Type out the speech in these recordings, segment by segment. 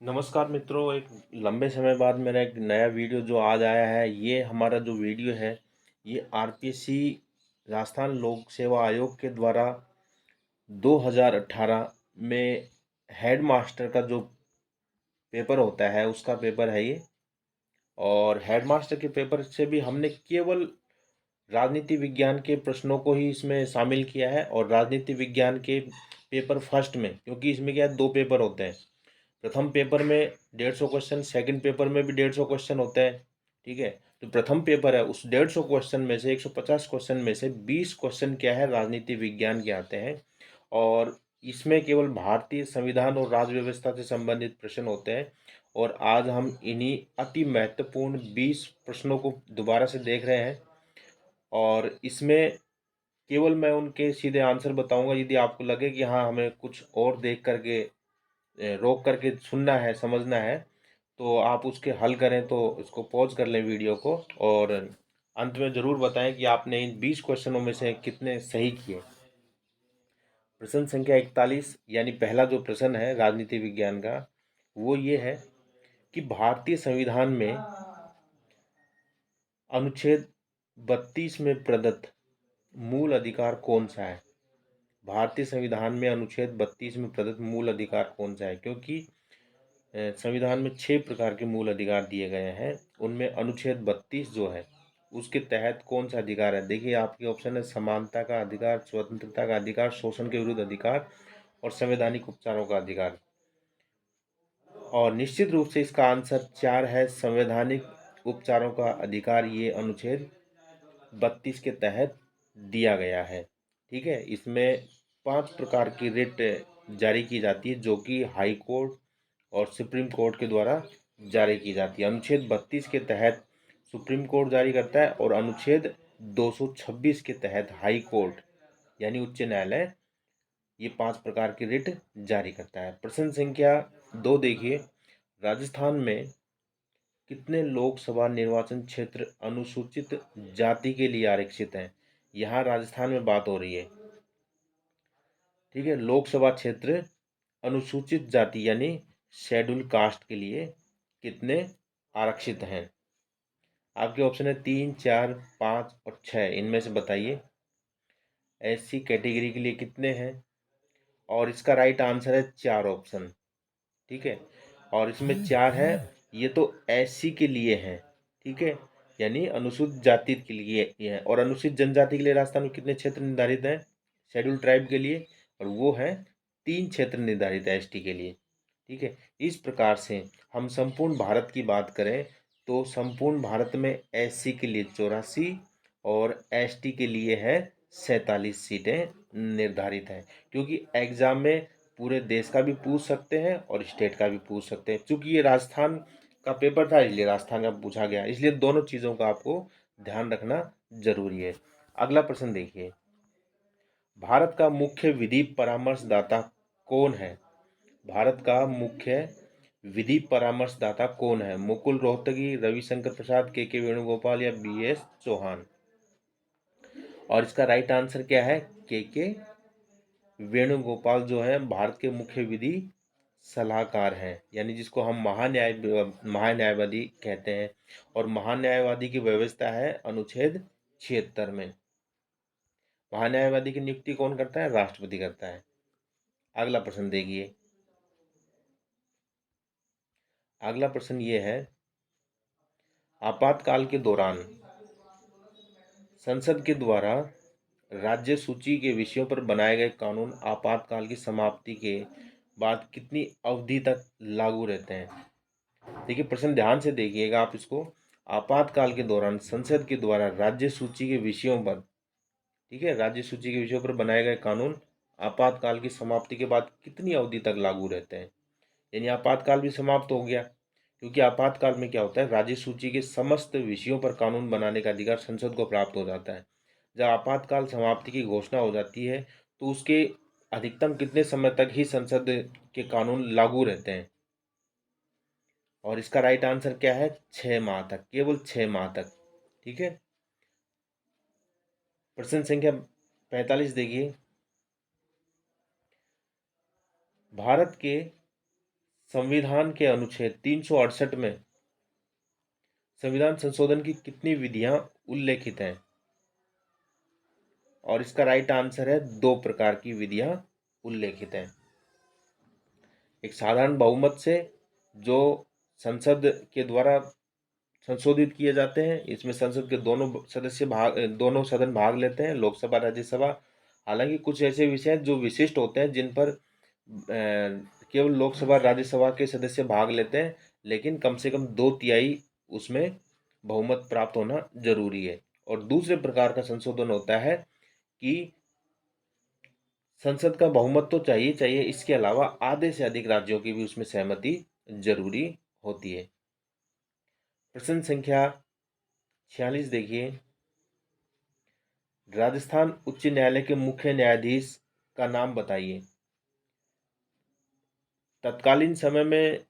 नमस्कार मित्रों, एक लंबे समय बाद मेरा एक नया वीडियो जो आज आया है। ये हमारा जो वीडियो है ये आरपीएससी राजस्थान लोक सेवा आयोग के द्वारा 2018 में हेड मास्टर का जो पेपर होता है उसका पेपर है ये। और हेड मास्टर के पेपर से भी हमने केवल राजनीति विज्ञान के प्रश्नों को ही इसमें शामिल किया है। और राजनीति विज्ञान के पेपर फर्स्ट में, क्योंकि इसमें क्या है, दो पेपर होते हैं। प्रथम पेपर में 150 क्वेश्चन, सेकंड पेपर में भी 150 क्वेश्चन होते हैं। ठीक है, तो प्रथम पेपर है उस 150 क्वेश्चन में से 150 क्वेश्चन में से 20 क्वेश्चन क्या है, राजनीति विज्ञान के आते हैं। और इसमें केवल भारतीय संविधान और राज्य व्यवस्था से संबंधित प्रश्न होते हैं। और आज हम इन्हीं अति महत्वपूर्ण 20 प्रश्नों को दोबारा से देख रहे हैं। और इसमें केवल मैं उनके सीधे आंसर बताऊंगा। यदि आपको लगे कि हाँ, हमें कुछ और देख करके रोक करके सुनना है, समझना है, तो आप उसके हल करें, तो इसको पॉज कर लें वीडियो को। और अंत में ज़रूर बताएं कि आपने इन 20 क्वेश्चनों में से कितने सही किए। प्रश्न संख्या 41 यानी पहला जो प्रश्न है राजनीति विज्ञान का, वो ये है कि भारतीय संविधान में अनुच्छेद 32 में प्रदत्त मूल अधिकार कौन सा है। भारतीय संविधान में अनुच्छेद 32 में प्रदत्त मूल अधिकार कौन सा है, क्योंकि संविधान में 6 प्रकार के मूल अधिकार दिए गए हैं। उनमें अनुच्छेद 32 जो है उसके तहत कौन सा अधिकार है। देखिए, आपके ऑप्शन है समानता का अधिकार, स्वतंत्रता का अधिकार, शोषण के विरुद्ध अधिकार और संवैधानिक उपचारों का अधिकार। और निश्चित रूप से इसका आंसर 4 है, संवैधानिक उपचारों का अधिकार। ये अनुच्छेद 32 के तहत दिया गया है। ठीक है, इसमें 5 प्रकार की रिट जारी की जाती है, जो कि हाई कोर्ट और सुप्रीम कोर्ट के द्वारा जारी की जाती है। अनुच्छेद 32 के तहत सुप्रीम कोर्ट जारी करता है और अनुच्छेद 226 के तहत हाई कोर्ट यानी उच्च न्यायालय ये 5 प्रकार की रिट जारी करता है। प्रश्न संख्या 2 देखिए, राजस्थान में कितने लोकसभा निर्वाचन क्षेत्र अनुसूचित जाति के लिए आरक्षित हैं। यहाँ राजस्थान में बात हो रही है। ठीक है, लोकसभा क्षेत्र अनुसूचित जाति यानी शेड्यूल कास्ट के लिए कितने आरक्षित हैं। आपके ऑप्शन है 3, 4, 5 और 6। इनमें से बताइए एससी कैटेगरी के लिए कितने हैं। और इसका राइट आंसर है 4 ऑप्शन। ठीक है, और इसमें 4 है, ये तो एससी के लिए हैं। ठीक है, यानी अनुसूचित जाति के लिए ये है। और अनुसूचित जनजाति के लिए राजस्थान में कितने क्षेत्र निर्धारित हैं शेड्यूल ट्राइब के लिए, और वो है 3 क्षेत्र निर्धारित है एसटी के लिए। ठीक है, इस प्रकार से हम संपूर्ण भारत की बात करें तो संपूर्ण भारत में एससी के लिए 84 और एसटी के लिए है 47 सीटें निर्धारित हैं। क्योंकि एग्जाम में पूरे देश का भी पूछ सकते हैं और स्टेट का भी पूछ सकते हैं। चूंकि ये राजस्थान का पेपर था इसलिए राजस्थान का पूछा गया, इसलिए दोनों चीज़ों का आपको ध्यान रखना जरूरी है। अगला प्रश्न देखिए, भारत का मुख्य विधि परामर्शदाता कौन है। भारत का मुख्य विधि परामर्शदाता कौन है। मुकुल रोहतगी, रविशंकर प्रसाद, के वेणुगोपाल या बीएस चौहान। और इसका राइट आंसर क्या है, के वेणुगोपाल जो है भारत के मुख्य विधि सलाहकार हैं, यानी जिसको हम महान्यायवादी कहते हैं। और महान्यायवादी की व्यवस्था है अनुच्छेद 76 में। महान्यायवादी की नियुक्ति कौन करता है, राष्ट्रपति करता है। अगला प्रश्न देखिए, अगला प्रश्न ये है, आपातकाल के दौरान संसद के द्वारा राज्य सूची के विषयों पर बनाए गए कानून आपातकाल की समाप्ति के बाद कितनी अवधि तक लागू रहते हैं। देखिए, प्रश्न ध्यान से देखिएगा आप इसको। आपातकाल के दौरान संसद के द्वारा राज्य सूची के विषयों पर, ठीक है, राज्य सूची के विषयों पर बनाए गए कानून आपातकाल की समाप्ति के बाद कितनी अवधि तक लागू रहते हैं। यानी आपातकाल भी समाप्त हो गया, क्योंकि आपातकाल में क्या होता है, राज्य सूची के समस्त विषयों पर कानून बनाने का अधिकार संसद को प्राप्त हो जाता है। जब आपातकाल समाप्ति की घोषणा हो जाती है तो उसके अधिकतम कितने समय तक ही संसद के कानून लागू रहते हैं। और इसका राइट आंसर क्या है, 6 माह तक, केवल 6 माह तक। ठीक है, प्रश्न संख्या 45 देखिए, भारत के संविधान के अनुच्छेद 368 में संविधान संशोधन की कितनी विधियां उल्लेखित हैं? और इसका राइट आंसर है 2 प्रकार की विधियां उल्लेखित हैं। एक साधारण बहुमत से, जो संसद के द्वारा संशोधित किए जाते हैं। इसमें संसद के दोनों सदन भाग लेते हैं, लोकसभा राज्यसभा। हालांकि कुछ ऐसे विषय हैं जो विशिष्ट होते हैं, जिन पर केवल लोकसभा राज्यसभा के सदस्य भाग लेते हैं, लेकिन कम से कम 2/3 उसमें बहुमत प्राप्त होना जरूरी है। और दूसरे प्रकार का संशोधन होता है कि संसद का बहुमत तो चाहिए चाहिए, इसके अलावा आधे से अधिक राज्यों की भी उसमें सहमति जरूरी होती है। प्रश्न संख्या 46 देखिए, राजस्थान उच्च न्यायालय के मुख्य न्यायाधीश का नाम बताइए। तत्कालीन समय में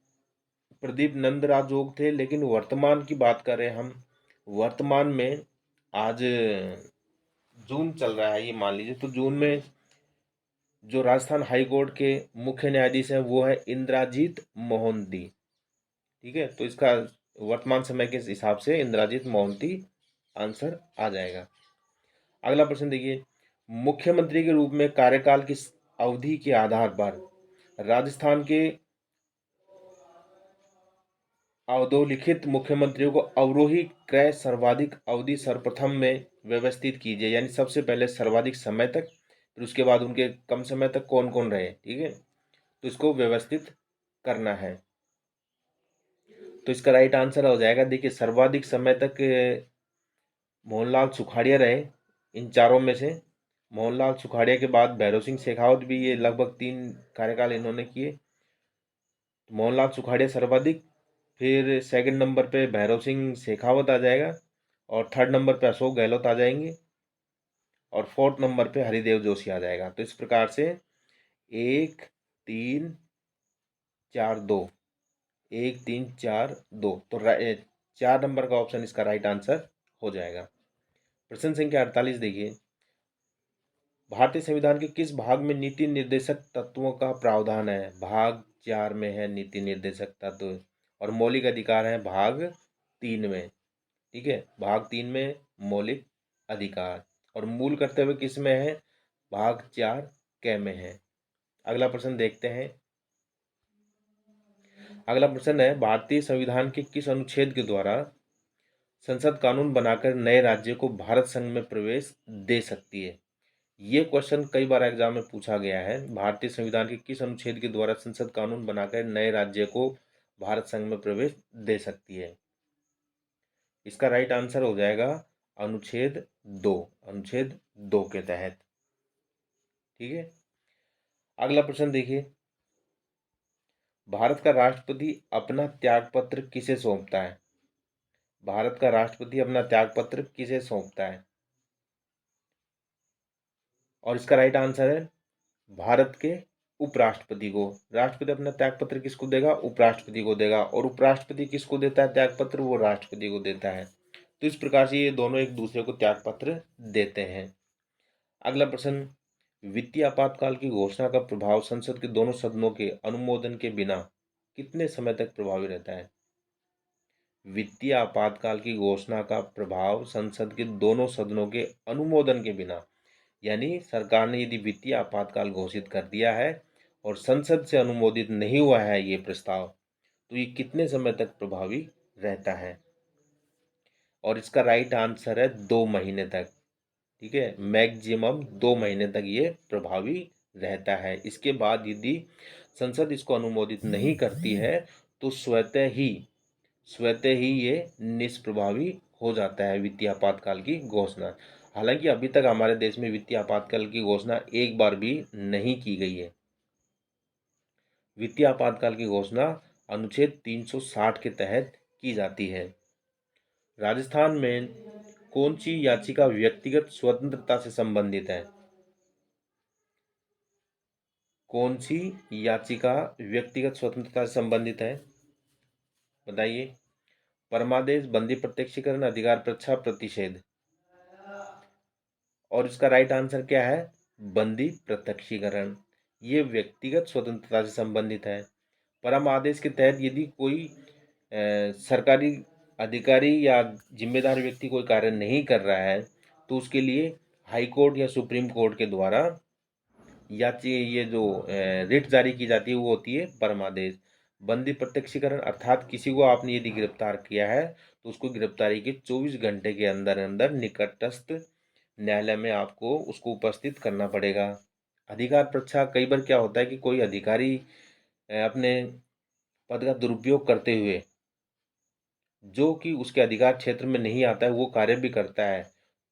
प्रदीप नंदराजोग थे, लेकिन वर्तमान की बात करें हम, वर्तमान में आज जून चल रहा है, ये मान लीजिए, तो जून में जो राजस्थान हाई कोर्ट के मुख्य न्यायाधीश हैं वो है इंद्राजीत मोहंती। ठीक है, तो इसका वर्तमान समय के हिसाब से इंद्राजीत मोहंती आंसर आ जाएगा। अगला प्रश्न देखिए, मुख्यमंत्री के रूप में कार्यकाल की अवधि के आधार पर राजस्थान के अधोलिखित मुख्यमंत्रियों को अवरोही क्रय सर्वाधिक अवधि सर्वप्रथम में व्यवस्थित कीजिए। यानी सबसे पहले सर्वाधिक समय तक, फिर उसके बाद उनके कम समय तक कौन कौन रहे। ठीक है, तो इसको व्यवस्थित करना है। तो इसका राइट आंसर हो जाएगा, देखिए, सर्वाधिक समय तक मोहनलाल सुखाड़िया रहे इन चारों में से। मोहनलाल सुखाड़िया के बाद भैरव सिंह शेखावत भी, ये लगभग 3 कार्यकाल इन्होंने किए। मोहनलाल सुखाड़िया सर्वाधिक, फिर सेकंड नंबर पे भैरव सिंह शेखावत आ जाएगा, और थर्ड नंबर पे अशोक गहलोत आ जाएंगे, और फोर्थ नंबर पे हरिदेव जोशी आ जाएगा। तो इस प्रकार से 1 3 4 2, 1 3 4 2, तो 4 नंबर का ऑप्शन इसका राइट आंसर हो जाएगा। प्रश्न संख्या 48 देखिए, भारतीय संविधान के किस भाग में नीति निर्देशक तत्वों का प्रावधान है? भाग 4 में है नीति निर्देशक तत्व, और मौलिक अधिकार है भाग 3 में। ठीक है, भाग 3 में मौलिक अधिकार, और मूल कर्तव्य किस में है? भाग 4 क में है। अगला प्रश्न देखते हैं। अगला प्रश्न है, भारतीय संविधान के किस अनुच्छेद के द्वारा संसद कानून बनाकर नए राज्य को भारत संघ में प्रवेश दे सकती है? ये क्वेश्चन कई बार एग्जाम में पूछा गया है। भारतीय संविधान के किस अनुच्छेद के द्वारा संसद कानून बनाकर नए राज्य को भारत संघ में प्रवेश दे सकती है? इसका राइट आंसर हो जाएगा अनुच्छेद 2, अनुच्छेद 2 के तहत। ठीक है, अगला प्रश्न देखिए, भारत का राष्ट्रपति अपना त्यागपत्र किसे सौंपता है? भारत का राष्ट्रपति अपना त्यागपत्र किसे सौंपता है? और इसका राइट आंसर है भारत के उपराष्ट्रपति को। राष्ट्रपति अपना त्यागपत्र किसको देगा? उपराष्ट्रपति को देगा। और उपराष्ट्रपति किसको देता है त्यागपत्र? वो राष्ट्रपति को देता है। तो इस प्रकार से ये दोनों एक दूसरे को त्यागपत्र देते हैं। अगला प्रश्न, वित्तीय आपातकाल की घोषणा का प्रभाव संसद के दोनों सदनों के अनुमोदन के बिना कितने समय तक प्रभावी रहता है? वित्तीय आपातकाल की घोषणा का प्रभाव संसद के दोनों सदनों के अनुमोदन के बिना, यानी सरकार ने यदि वित्तीय आपातकाल घोषित कर दिया है और संसद से अनुमोदित नहीं हुआ है ये प्रस्ताव, तो ये कितने समय तक प्रभावी रहता है? और इसका राइट आंसर है 2 महीने तक। ठीक है, मैक्सिमम 2 महीने तक ये प्रभावी रहता है। इसके बाद यदि संसद इसको अनुमोदित नहीं करती है तो स्वतः ही ये निष्प्रभावी हो जाता है वित्तीय आपातकाल की घोषणा। हालांकि अभी तक हमारे देश में वित्तीय आपातकाल की घोषणा एक बार भी नहीं की गई है। वित्तीय आपातकाल की घोषणा अनुच्छेद 360 के तहत की जाती है। राजस्थान में कौन सी याचिका व्यक्तिगत स्वतंत्रता से संबंधित है? कौन सी याचिका व्यक्तिगत स्वतंत्रता से संबंधित है? बताइए। परमादेश, बंदी प्रत्यक्षीकरण, अधिकार प्रच्छा, प्रतिषेध। और इसका राइट आंसर क्या है? बंदी प्रत्यक्षीकरण। ये व्यक्तिगत स्वतंत्रता से संबंधित है। परम आदेश के तहत यदि कोई सरकारी अधिकारी या जिम्मेदार व्यक्ति कोई कार्य नहीं कर रहा है तो उसके लिए हाई कोर्ट या सुप्रीम कोर्ट के द्वारा या ये जो रिट जारी की जाती है वो होती है परमादेश। बंदी प्रत्यक्षीकरण अर्थात किसी को आपने यदि गिरफ्तार किया है तो उसको गिरफ्तारी के 24 घंटे के अंदर अंदर निकटस्थ न्यायालय में आपको उसको उपस्थित करना पड़ेगा। अधिकार परीक्षा कई बार क्या होता है कि कोई अधिकारी अपने पद का दुरुपयोग करते हुए जो कि उसके अधिकार क्षेत्र में नहीं आता है वो कार्य भी करता है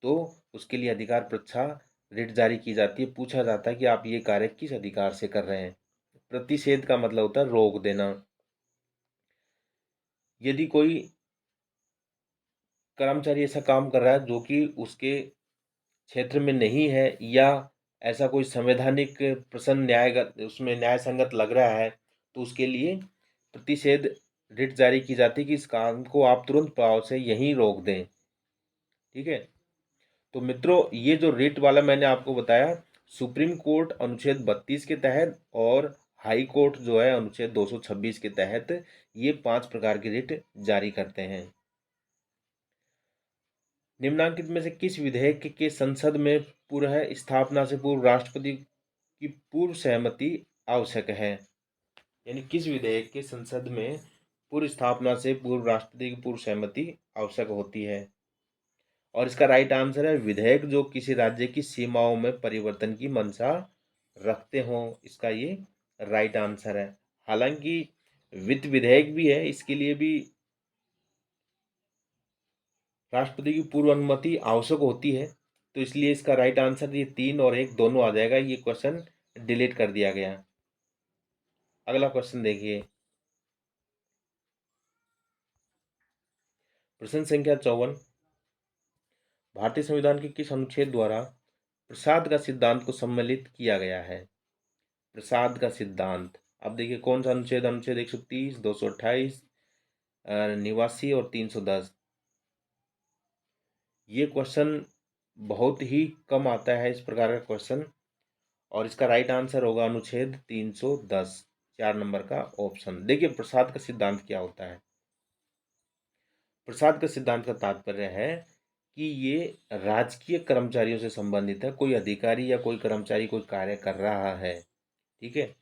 तो उसके लिए अधिकार परीक्षा रिट जारी की जाती है। पूछा जाता है कि आप ये कार्य किस अधिकार से कर रहे हैं। प्रतिषेध का मतलब होता है रोक देना। यदि कोई कर्मचारी ऐसा काम कर रहा है जो कि उसके क्षेत्र में नहीं है या ऐसा कोई संवैधानिक प्रश्न न्यायगत उसमें न्याय संगत लग रहा है तो उसके लिए प्रतिषेध रिट जारी की जाती है कि इस काम को आप तुरंत प्रभाव से यहीं रोक दें। ठीक है। तो मित्रों ये जो रिट वाला मैंने आपको बताया सुप्रीम कोर्ट अनुच्छेद 32 के तहत और हाई कोर्ट जो है अनुच्छेद 226 के तहत ये 5 प्रकार की रिट जारी करते हैं। निम्नांकित में से किस विधेयक के संसद में पुनः स्थापना से पूर्व राष्ट्रपति की पूर्व सहमति आवश्यक है। यानी किस विधेयक के संसद में पूर्व स्थापना से पूर्व राष्ट्रपति की पूर्व सहमति आवश्यक होती है। और इसका राइट आंसर है विधेयक जो किसी राज्य की सीमाओं में परिवर्तन की मंशा रखते हों। इसका ये राइट आंसर है। हालांकि वित्त विधेयक भी है इसके लिए भी राष्ट्रपति की पूर्व अनुमति आवश्यक होती है तो इसलिए इसका राइट आंसर ये 3 और 1 दोनों आ जाएगा। ये क्वेश्चन डिलीट कर दिया गया। अगला क्वेश्चन देखिए प्रश्न संख्या 54 भारतीय संविधान के किस अनुच्छेद द्वारा प्रसाद का सिद्धांत को सम्मिलित किया गया है। प्रसाद का सिद्धांत अब देखिए कौन सा अनुच्छेद अनुच्छेद 130 228 निवासी और 310। ये क्वेश्चन बहुत ही कम आता है इस प्रकार का क्वेश्चन और इसका राइट आंसर होगा अनुच्छेद 310 4 नंबर का ऑप्शन। देखिए प्रसाद का सिद्धांत क्या होता है। प्रसाद का सिद्धांत का तात्पर्य है कि ये राजकीय कर्मचारियों से संबंधित है। कोई अधिकारी या कोई कर्मचारी कोई कार्य कर रहा है ठीक है।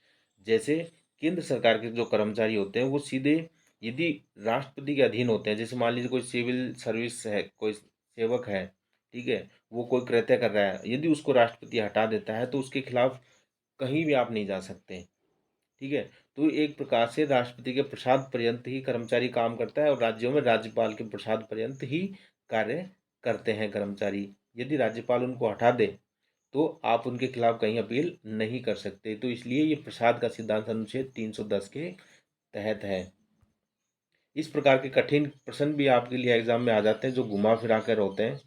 जैसे केंद्र सरकार के जो कर्मचारी होते हैं वो सीधे यदि राष्ट्रपति के अधीन होते हैं। जैसे मान लीजिए कोई सिविल सर्विस है कोई सेवक है ठीक है वो कोई कृत्य कर रहा है यदि उसको राष्ट्रपति हटा देता है तो उसके खिलाफ कहीं भी आप नहीं जा सकते। ठीक है। तो एक प्रकार से राष्ट्रपति के प्रसाद पर्यंत ही कर्मचारी काम करता है और राज्यों में राज्यपाल के प्रसाद पर्यंत ही कार्य करते हैं कर्मचारी। यदि राज्यपाल उनको हटा दे तो आप उनके खिलाफ कहीं अपील नहीं कर सकते। तो इसलिए ये प्रसाद का सिद्धांत अनुच्छेद 310 के तहत है। इस प्रकार के कठिन प्रश्न भी आपके लिए एग्जाम में आ जाते हैं जो घुमा फिरा कर होते हैं।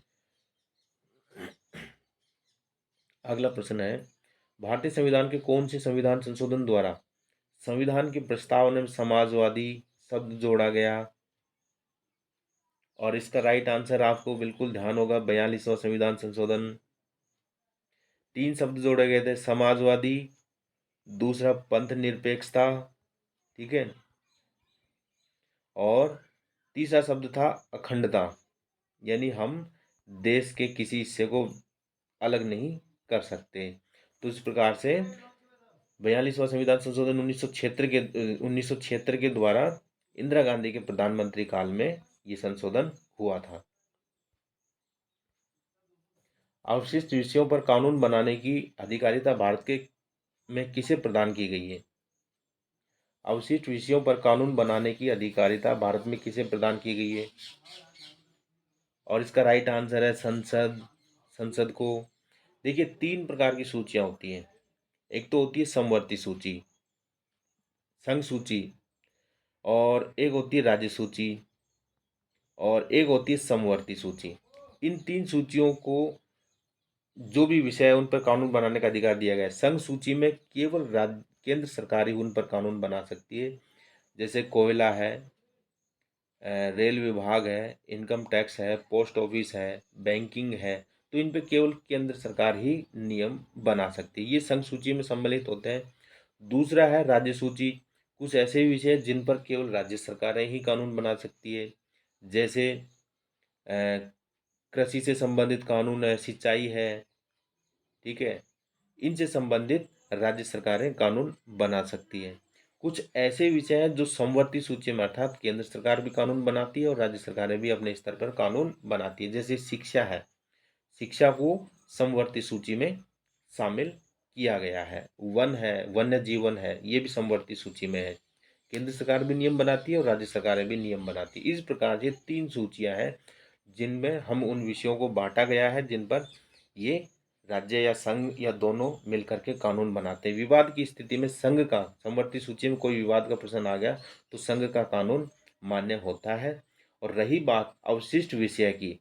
अगला प्रश्न है भारतीय संविधान के कौन से संविधान संशोधन द्वारा संविधान की प्रस्तावना में समाजवादी शब्द जोड़ा गया। और इसका राइट आंसर आपको बिल्कुल ध्यान होगा 42वां संविधान संशोधन। 3 शब्द जोड़े गए थे समाजवादी दूसरा पंथ निरपेक्षता ठीक है और तीसरा शब्द था अखंडता। यानी हम देश के किसी हिस्से को अलग नहीं कर सकते। तो इस प्रकार से 42वां संविधान संशोधन 1976 के द्वारा इंदिरा गांधी के प्रधानमंत्री काल में ये संशोधन हुआ था। अवशिष्ट विषयों पर कानून बनाने की अधिकारिता भारत के में किसे प्रदान की गई है। अवशिष्ट विषयों पर कानून बनाने की अधिकारिता भारत में किसे प्रदान की गई है। और इसका राइट आंसर है संसद को। देखिए 3 प्रकार की सूचियां होती हैं। एक तो होती है समवर्ती सूची संघ सूची और एक होती है राज्य सूची और एक होती है समवर्ती सूची। इन 3 सूचियों को जो भी विषय है उन पर कानून बनाने का अधिकार दिया गया है। संघ सूची में केवल राज्य केंद्र सरकार ही उन पर कानून बना सकती है। जैसे कोयला है रेल विभाग है इनकम टैक्स है पोस्ट ऑफिस है बैंकिंग है। तो इन पे केवल केंद्र सरकार ही नियम बना सकती है। ये संघ सूची में सम्मिलित होते हैं। दूसरा है राज्य सूची कुछ ऐसे विषय हैं जिन पर केवल राज्य सरकारें ही कानून बना सकती है, जैसे कृषि से संबंधित कानून है, सिंचाई है, ठीक है, इनसे संबंधित राज्य सरकारें कानून बना सकती है। कुछ ऐसे विषय हैं जो समवर्ती सूची में, अर्थात केंद्र सरकार भी कानून बनाती है और राज्य सरकारें भी अपने स्तर पर कानून बनाती है। जैसे शिक्षा है, शिक्षा को समवर्ती सूची में शामिल किया गया है। वन है, वन्य जीवन है, ये भी समवर्ती सूची में है। केंद्र सरकार भी नियम बनाती है और राज्य सरकारें भी नियम बनाती है। इस प्रकार ये 3 सूचियां हैं जिनमें हम उन विषयों को बांटा गया है जिन पर ये राज्य या संघ या दोनों मिलकर के कानून बनाते हैं। विवाद की स्थिति में संघ का, समवर्ती सूची में कोई विवाद का प्रश्न आ गया तो संघ का कानून मान्य होता है। और रही बात अवशिष्ट विषय की,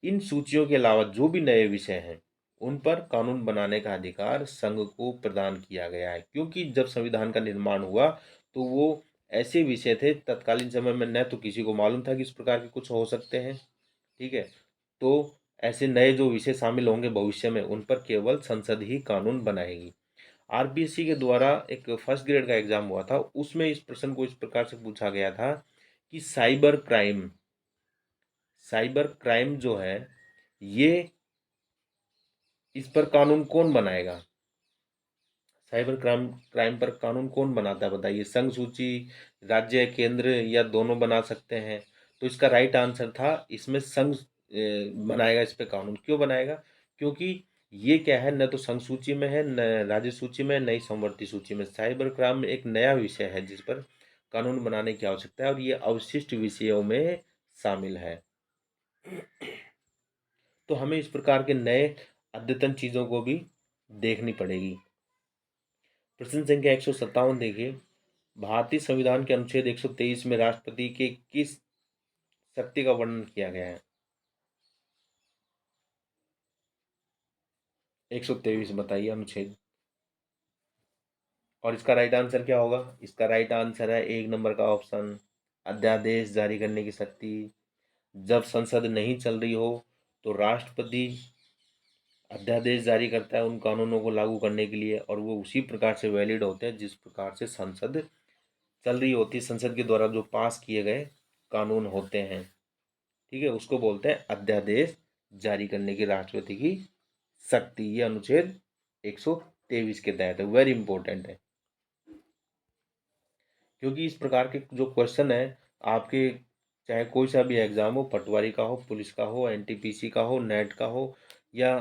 इन सूचियों के अलावा जो भी नए विषय हैं उन पर कानून बनाने का अधिकार संघ को प्रदान किया गया है, क्योंकि जब संविधान का निर्माण हुआ तो वो ऐसे विषय थे तत्कालीन समय में न तो किसी को मालूम था कि इस प्रकार के कुछ हो सकते हैं, ठीक है। तो ऐसे नए जो विषय शामिल होंगे भविष्य में उन पर केवल संसद ही कानून बनाएगी। आरपीएससी के द्वारा एक फर्स्ट ग्रेड का एग्जाम हुआ था, उसमें इस प्रश्न को इस प्रकार से पूछा गया था कि साइबर क्राइम जो है ये, इस पर कानून कौन बनाएगा? साइबर क्राइम क्राइम पर कानून कौन बनाता है बताइए? संघ सूची, राज्य, केंद्र या दोनों बना सकते हैं? तो इसका राइट आंसर था इसमें संघ बनाएगा इस पे कानून। क्यों बनाएगा? क्योंकि ये क्या है, न तो संघ सूची में है, न राज्य सूची में, न ही समवर्ती सूची में। साइबर क्राइम एक नया विषय है जिस पर कानून बनाने की आवश्यकता है और ये अवशिष्ट विषयों में शामिल है। तो हमें इस प्रकार के नए अद्यतन चीज़ों को भी देखनी पड़ेगी। प्रश्न संख्या 157 देखिए, भारतीय संविधान के अनुच्छेद 123 में राष्ट्रपति के किस शक्ति का वर्णन किया गया है? 123 बताइए अनुच्छेद। और इसका राइट आंसर क्या होगा? इसका राइट आंसर है 1 नंबर का ऑप्शन, अध्यादेश जारी करने की शक्ति। जब संसद नहीं चल रही हो तो राष्ट्रपति अध्यादेश जारी करता है उन कानूनों को लागू करने के लिए, और वो उसी प्रकार से वैलिड होते हैं जिस प्रकार से संसद चल रही होती है। संसद के द्वारा जो पास किए गए कानून होते हैं, ठीक है, उसको बोलते हैं अध्यादेश जारी करने की राष्ट्रपति की शक्ति। ये अनुच्छेद 123 के तहत है, वेरी इंपॉर्टेंट है, क्योंकि इस प्रकार के जो क्वेश्चन है आपके, चाहे कोई सा भी एग्जाम हो, पटवारी का हो, पुलिस का हो, एनटीपीसी का हो, नेट का हो, या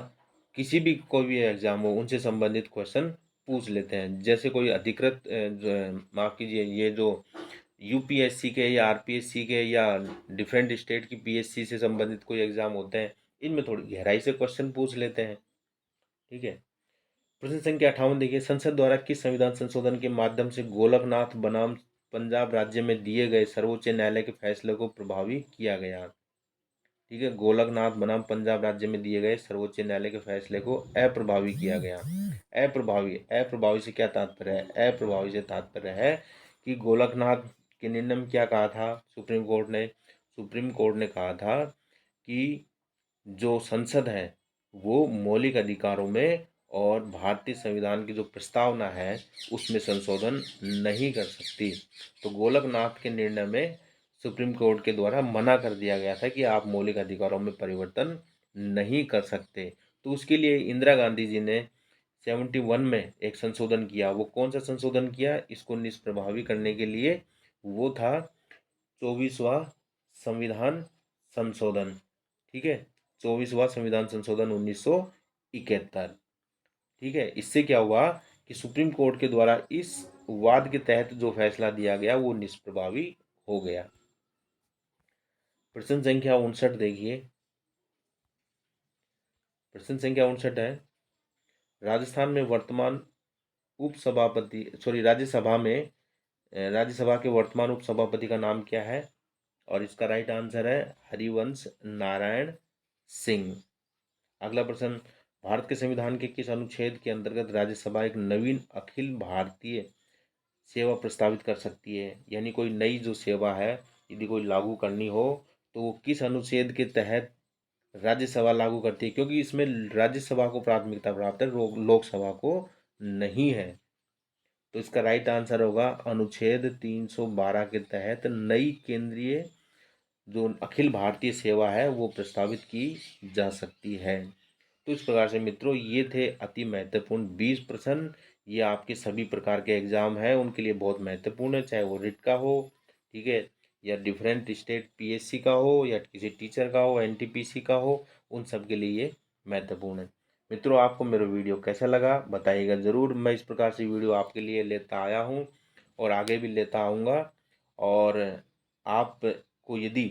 किसी भी कोई भी एग्जाम हो, उनसे संबंधित क्वेश्चन पूछ लेते हैं। जैसे कोई अधिकृत माफ कीजिए, ये जो यूपीएससी के या आरपीएससी के या डिफरेंट स्टेट की पीएससी से संबंधित कोई एग्जाम होते हैं, इनमें थोड़ी गहराई से क्वेश्चन पूछ लेते हैं, ठीक है। प्रश्न संख्या 58 देखिए, संसद द्वारा किस संविधान संशोधन के माध्यम से गोलकनाथ बनाम पंजाब राज्य में दिए गए सर्वोच्च न्यायालय के फैसले को प्रभावी किया गया? ठीक है, गोलकनाथ बनाम पंजाब राज्य में दिए गए सर्वोच्च न्यायालय के फैसले को अप्रभावी किया गया। अप्रभावी, अप्रभावी से क्या तात्पर्य है? अप्रभावी से तात्पर्य है कि गोलकनाथ के निर्णय में क्या कहा था सुप्रीम कोर्ट ने कहा था कि जो संसद है वो मौलिक अधिकारों में और भारतीय संविधान की जो प्रस्तावना है उसमें संशोधन नहीं कर सकती। तो गोलकनाथ के निर्णय में सुप्रीम कोर्ट के द्वारा मना कर दिया गया था कि आप मौलिक अधिकारों में परिवर्तन नहीं कर सकते। तो उसके लिए इंदिरा गांधी जी ने 71 में एक संशोधन किया। वो कौन सा संशोधन किया इसको निष्प्रभावी करने के लिए? वो था 24वां संविधान संशोधन, ठीक है, 24वां संविधान संशोधन 1971, ठीक है। इससे क्या हुआ कि सुप्रीम कोर्ट के द्वारा इस वाद के तहत जो फैसला दिया गया वो निष्प्रभावी हो गया। प्रश्न संख्या 59 देखिए, प्रश्न संख्या 59 है, राजस्थान में वर्तमान उपसभापति सॉरी राज्यसभा में राज्यसभा के वर्तमान उपसभापति का नाम क्या है? और इसका राइट आंसर है हरिवंश नारायण सिंह। अगला प्रश्न, भारत के संविधान के किस अनुच्छेद के अंतर्गत राज्यसभा एक नवीन अखिल भारतीय सेवा प्रस्तावित कर सकती है? यानी कोई नई जो सेवा है यदि कोई लागू करनी हो तो वो किस अनुच्छेद के तहत राज्यसभा लागू करती है? क्योंकि इसमें राज्यसभा को प्राथमिकता प्राप्त है, लोकसभा को नहीं है। तो इसका राइट आंसर होगा अनुच्छेद 312 के तहत नई केंद्रीय जो अखिल भारतीय सेवा है वो प्रस्तावित की जा सकती है। तो इस प्रकार से मित्रों ये थे अति महत्वपूर्ण 20 प्रश्न। ये आपके सभी प्रकार के एग्जाम है उनके लिए बहुत महत्वपूर्ण है, चाहे वो रिट का हो, ठीक है, या डिफरेंट स्टेट पीएससी का हो, या किसी टीचर का हो, एनटीपीसी का हो, उन सब के लिए ये महत्वपूर्ण है। मित्रों आपको मेरा वीडियो कैसा लगा बताइएगा ज़रूर। मैं इस प्रकार से वीडियो आपके लिए लेता आया हूँ और आगे भी लेता आऊँगा। और आपको यदि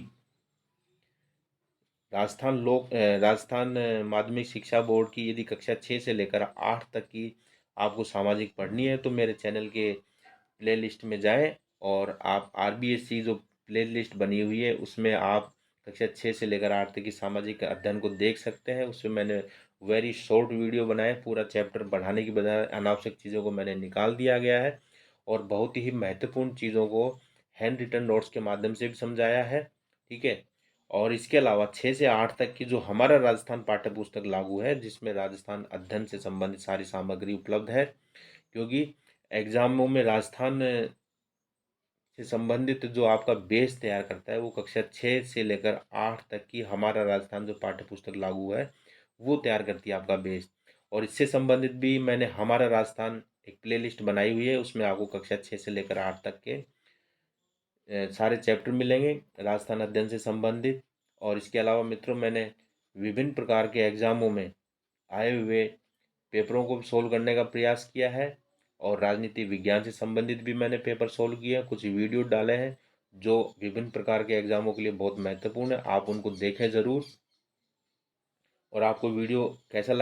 राजस्थान माध्यमिक शिक्षा बोर्ड की यदि कक्षा 6 से लेकर 8 तक की आपको सामाजिक पढ़नी है तो मेरे चैनल के प्ले लिस्ट में जाएं और आप आरबीएससी जो प्ले लिस्ट बनी हुई है उसमें आप कक्षा 6 से लेकर 8 तक की सामाजिक अध्ययन को देख सकते हैं। उसमें मैंने वेरी शॉर्ट वीडियो बनाए, पूरा चैप्टर बढ़ाने की बजाय अनावश्यक चीज़ों को मैंने निकाल दिया गया है और बहुत ही महत्वपूर्ण चीज़ों को हैंड रिटन नोट्स के माध्यम से भी समझाया है, ठीक है। और इसके अलावा 6 से 8 तक की जो हमारा राजस्थान पाठ्य पुस्तक लागू है जिसमें राजस्थान अध्ययन से संबंधित सारी सामग्री उपलब्ध है, क्योंकि एग्जामों में राजस्थान से संबंधित जो आपका बेस तैयार करता है वो कक्षा 6 से लेकर 8 तक की हमारा राजस्थान जो पाठ्य पुस्तक लागू है वो तैयार करती है आपका बेस। और इससे संबंधित भी मैंने हमारा राजस्थान एक प्लेलिस्ट बनाई हुई है, उसमें आपको कक्षा 6 से लेकर 8 तक के सारे चैप्टर मिलेंगे राजस्थान अध्ययन से संबंधित। और इसके अलावा मित्रों मैंने विभिन्न प्रकार के एग्जामों में आए हुए पेपरों को सोल्व करने का प्रयास किया है और राजनीति विज्ञान से संबंधित भी मैंने पेपर सोल्व किए हैं, कुछ वीडियो डाले हैं जो विभिन्न प्रकार के एग्जामों के लिए बहुत महत्वपूर्ण है, आप उनको देखें ज़रूर। और आपको वीडियो कैसा लगा